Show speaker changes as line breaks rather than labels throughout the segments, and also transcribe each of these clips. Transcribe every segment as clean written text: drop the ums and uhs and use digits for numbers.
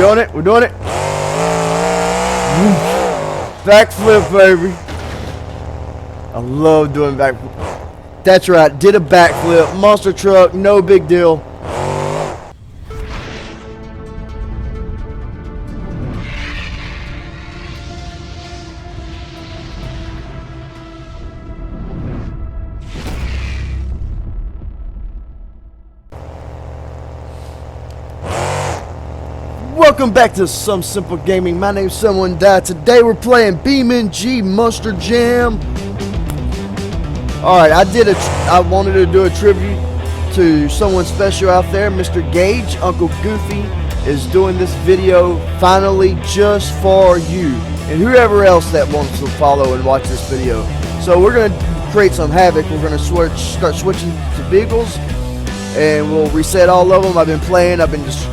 doing it. We're doing it. Backflip, baby. I love doing backflip. That's right. Did a backflip. Monster truck. No big deal. Welcome back to Some Simple Gaming. My name's Someone Died. Today we're playing BeamNG Monster Jam. Alright, I wanted to do a tribute to someone special out there, Mr. Gage. Uncle Goofy is doing this video finally just for you and whoever else that wants to follow and watch this video. So we're going to create some havoc. We're going to start switching to vehicles and we'll reset all of them. I've been playing, I've been just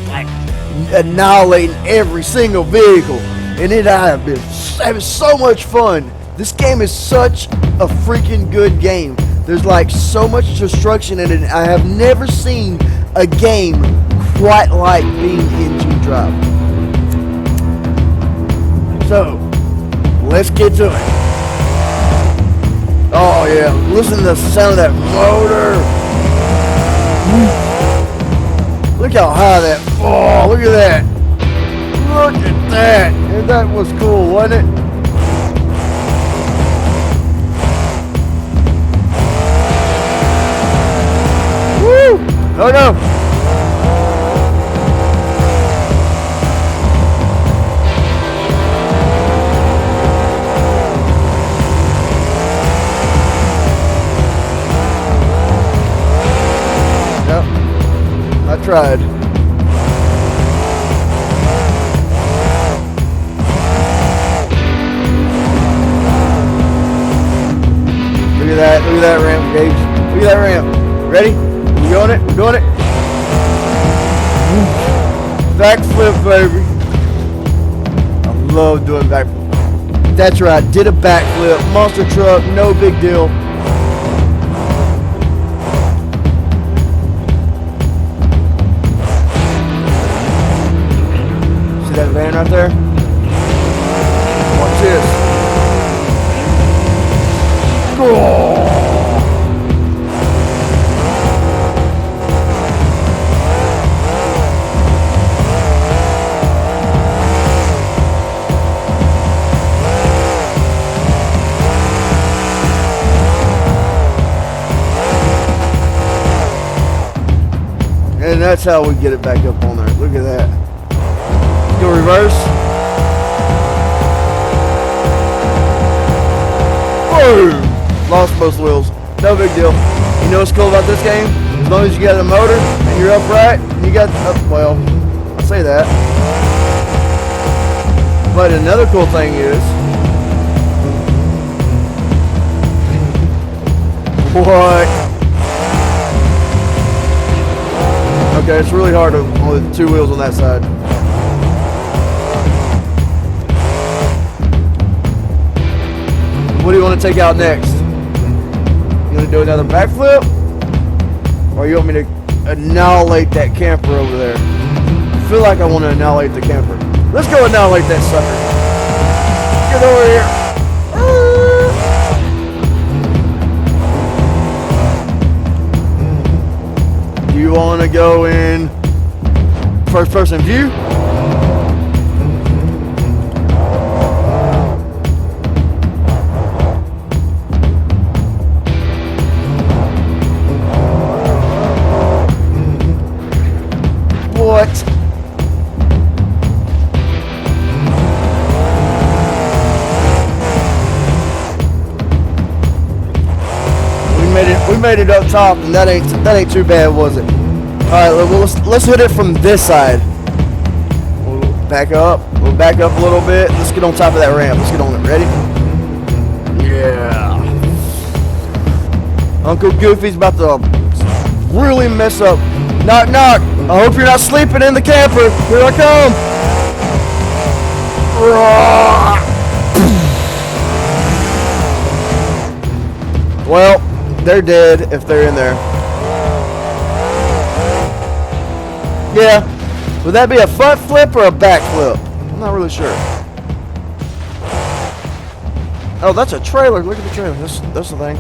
like annihilating every single vehicle, and I have been having so much fun. This game is such a freaking good game. There's like so much destruction in it. I have never seen a game quite like BeamNG Drive. So let's get to it. Oh yeah, listen to the sound of that motor. Look how high that, oh, look at that. Look at that. And that was cool, wasn't it? Woo! Oh no. I tried. Look at that ramp, Gage. Look at that ramp. Ready? We're doing it, we're doing it. Backflip, baby. I love doing backflip. That's right, did a backflip. Monster truck, no big deal. That van right there. Watch this. Oh. And that's how we get it back up on there. Look at that. Go reverse. Boom! Lost both wheels. No big deal. You know what's cool about this game? As long as you got a motor and you're upright, you got, well, I say that. But another cool thing is, what? Okay, it's really hard with two wheels on that side. What do you want to take out next? You want to do another backflip? Or you want me to annihilate that camper over there? I feel like I want to annihilate the camper. Let's go annihilate that sucker. Get over here. Do you want to go in first person view? What? We made it up top, and that ain't too bad, was it? All right, well, let's hit it from this side. We'll back up. We'll back up a little bit. Let's get on top of that ramp. Let's get on it. Ready? Yeah. Uncle Goofy's about to really mess up. Knock, knock. I hope you're not sleeping in the camper. Here I come. Well, they're dead if they're in there. Yeah, Would that be a front flip or a back flip? I'm not really sure. Oh, that's a trailer. Look at the trailer. That's the thing.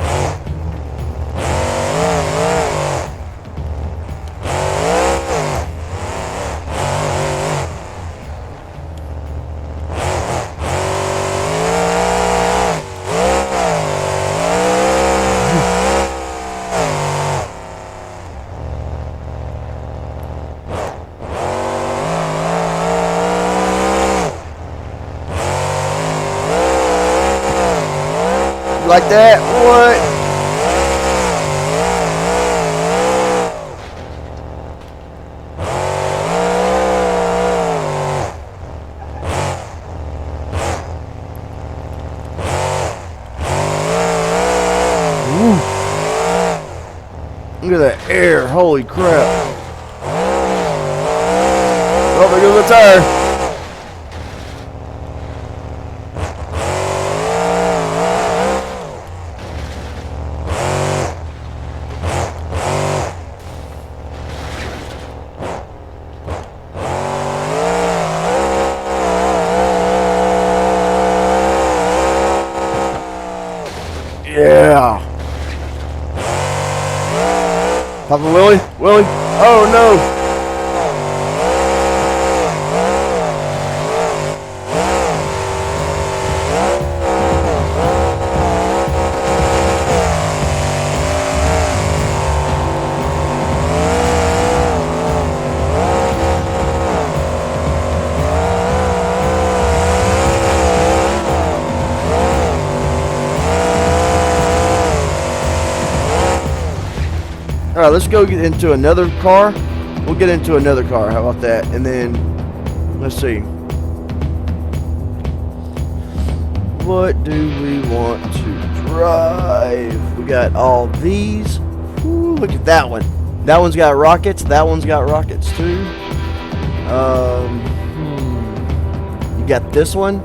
Like that? What? Woo. Look at that air. Holy crap. Oh, there goes the tire. Yeah. Papa Willie? Willie? Oh no. All right, let's go get into another car. We'll get into another car. How about that? And then, let's see. What do we want to drive? We got all these. Ooh, look at that one. That one's got rockets. That one's got rockets too. You got this one.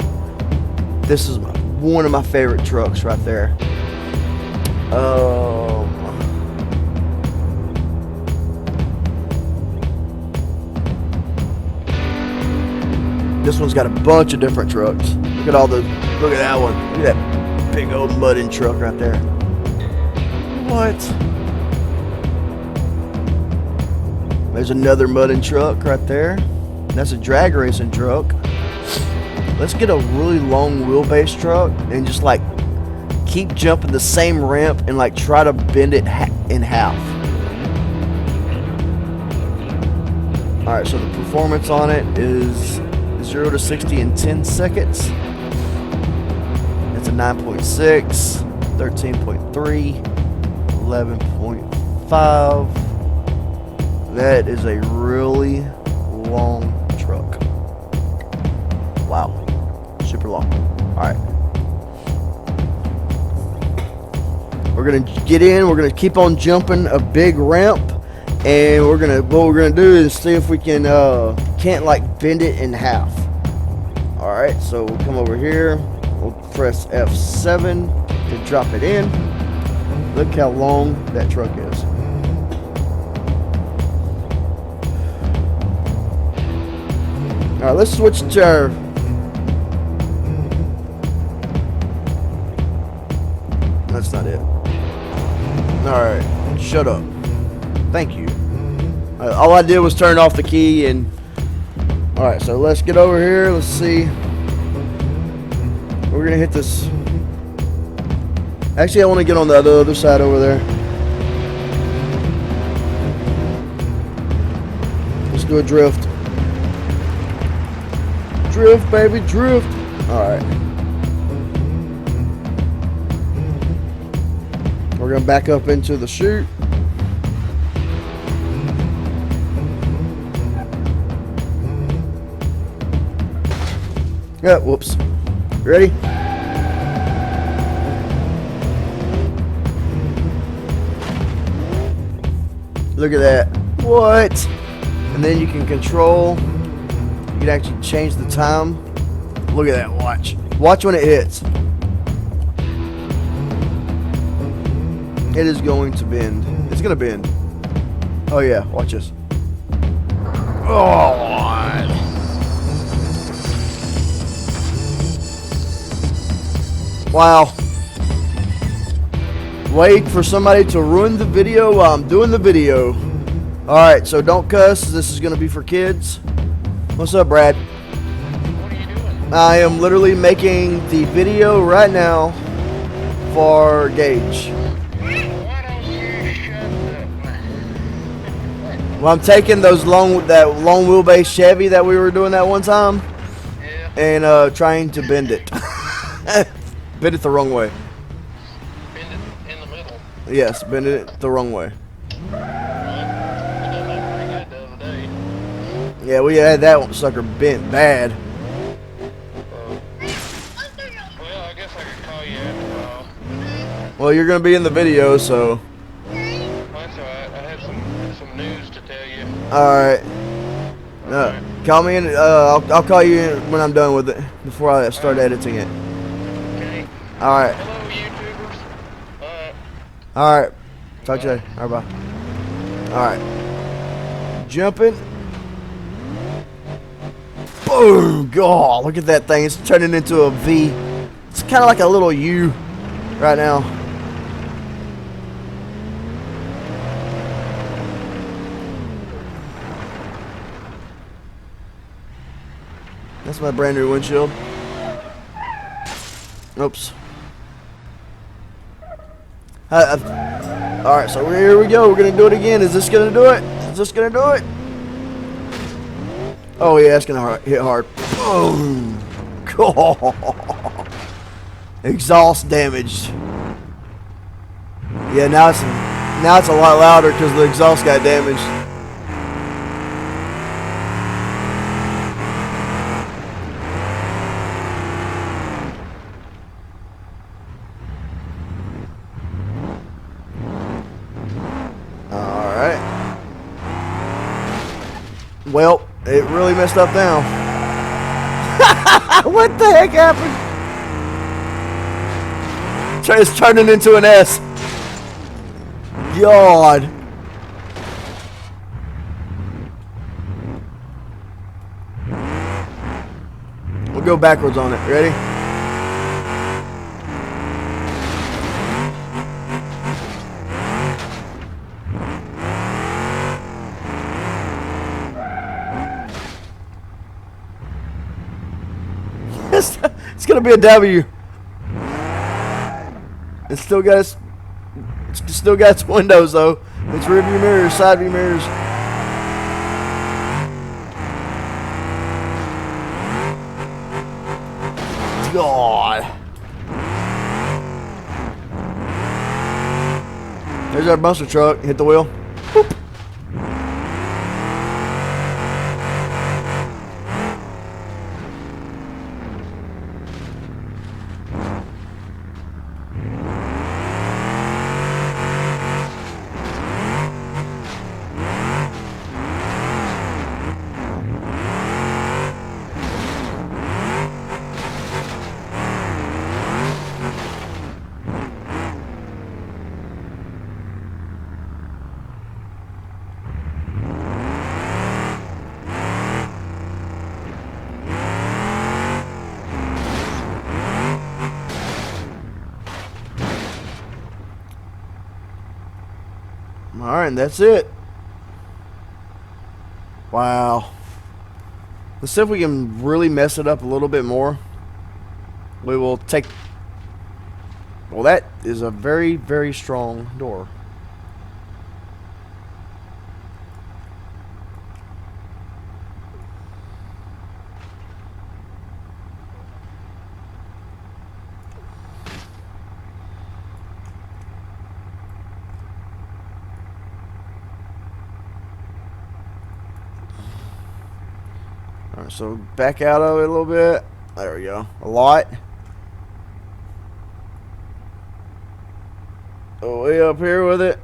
This is one of my favorite trucks right there. This one's got a bunch of different trucks. Look at all the, look at that one. Look at that big old mudding truck right there. What? There's another mudding truck right there. That's a drag racing truck. Let's get a really long wheelbase truck and just like keep jumping the same ramp and like try to bend it in half. All right, so the performance on it is 0 to 60 in 10 seconds. It's a 9.6, 13.3, 11.5. That is a really long truck. Wow, super long. All right. We're gonna get in, we're gonna keep on jumping a big ramp, and what we're gonna do is see if we can't like bend it in half. All right, so we'll come over here, we'll press F7 to drop it in. Look how long that truck is. All right, let's switch to our, that's not it. All right, shut up. Thank you. All I did was turn off the key and, all right, so let's get over here. Let's see. We're gonna hit this. Actually, I want to get on the other side over there. Let's do a drift. Drift, baby, drift. All right. We're gonna back up into the chute. Yeah, whoops. Ready? Look at that. What? And then you can control, you can actually change the time. Look at that, watch. Watch when it hits. It is going to bend. It's gonna bend. Oh yeah, watch this. Oh. Wow. Wait for somebody to ruin the video while I'm doing the video. Alright, so don't cuss. This is going to be for kids. What's up, Brad?
What are you doing?
I am literally making the video right now for Gage.
Why don't you shut up?
Well, I'm taking that long wheelbase Chevy that we were doing that one time
Yeah,
and trying to bend it. Bend it the wrong way.
bend it in the middle.
Yes, bend it the wrong way.
Right? We done that pretty good the other day.
Yeah, we had that sucker bent bad.
Well, I guess I could call you after a while.
Well, you're gonna be in the video, so.
That's alright. I have some news to tell you.
All right. Call me in. I'll call you in when I'm done with it before I start editing it.
Okay.
All right.
Hello, YouTubers. Alright.
All right. Talk to you later. All right. Bye. All right. Jumping. Boom! God, look at that thing. It's turning into a V. It's kind of like a little U right now. That's my brand new windshield. Oops. Alright, so here we go. We're going to do it again. Is this going to do it? Is this going to do it? Oh, yeah, it's going to hit hard. Boom. God. Exhaust damaged. Yeah, now it's a lot louder because the exhaust got damaged. Alright. Well, it really messed up now. What the heck happened? It's turning into an S. God. We'll go backwards on it. Ready? It's gonna be a W. It's still got its windows though. It's rear view mirrors, side view mirrors. God. There's our monster truck. Hit the wheel. Boop. Alright, and that's it. Wow. Let's see if we can really mess it up a little bit more. We will take... Well, that is a very, very strong door. Alright, so back out of it a little bit. There we go. A lot. Oh, way up here with it.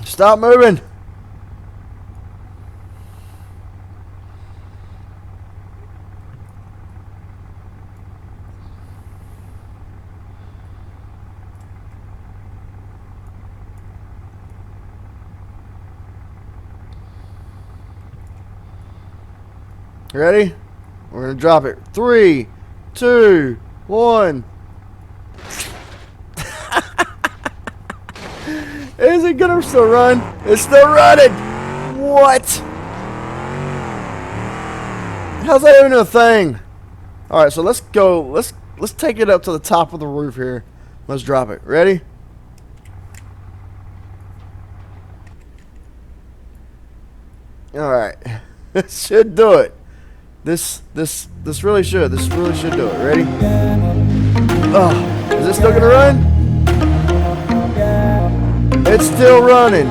Stop moving. Ready? We're gonna drop it. 3, 2, 1. Is it gonna still run? It's still running. What? How's that even a thing? All right, so let's go. Let's take it up to the top of the roof here. Let's drop it. Ready? All right. It should do it. This really should. This really should do it. Ready? Oh, is it still gonna run? It's still running.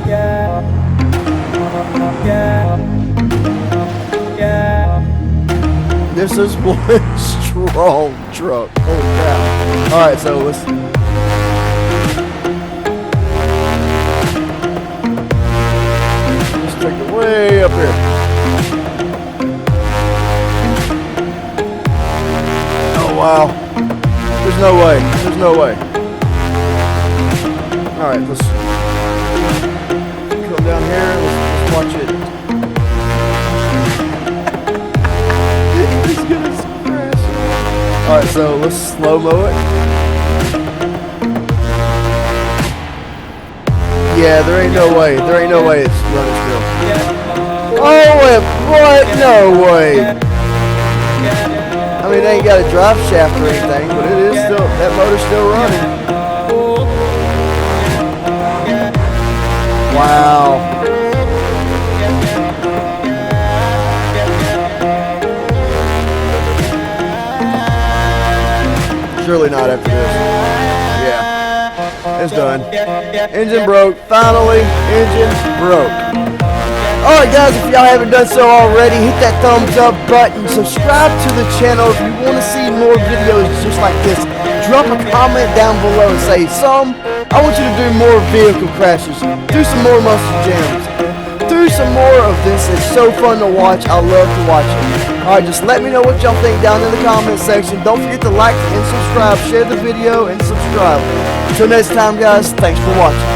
This is one strong truck. Holy cow. All right, so let's take it way up here. Wow. There's no way. There's no way. Alright, let's come down here. Let's watch it. It's gonna crash. Alright, so let's slow-mo it. Yeah, there ain't no way. There ain't no way it's running still. Oh, what? No way. I mean, they ain't got a drive shaft or anything, but it is still, that motor's still running. Wow. Surely not after this. Yeah. It's done. Engine broke. Finally, engine broke. Alright guys, if y'all haven't done so already, hit that thumbs up button, subscribe to the channel if you want to see more videos just like this. Drop a comment down below and say, I want you to do more vehicle crashes, do some more muscle jams, do some more of this. It's so fun to watch. I love to watch it. Alright, just let me know what y'all think down in the comment section. Don't forget to like and subscribe, share the video and subscribe. Until next time guys, thanks for watching.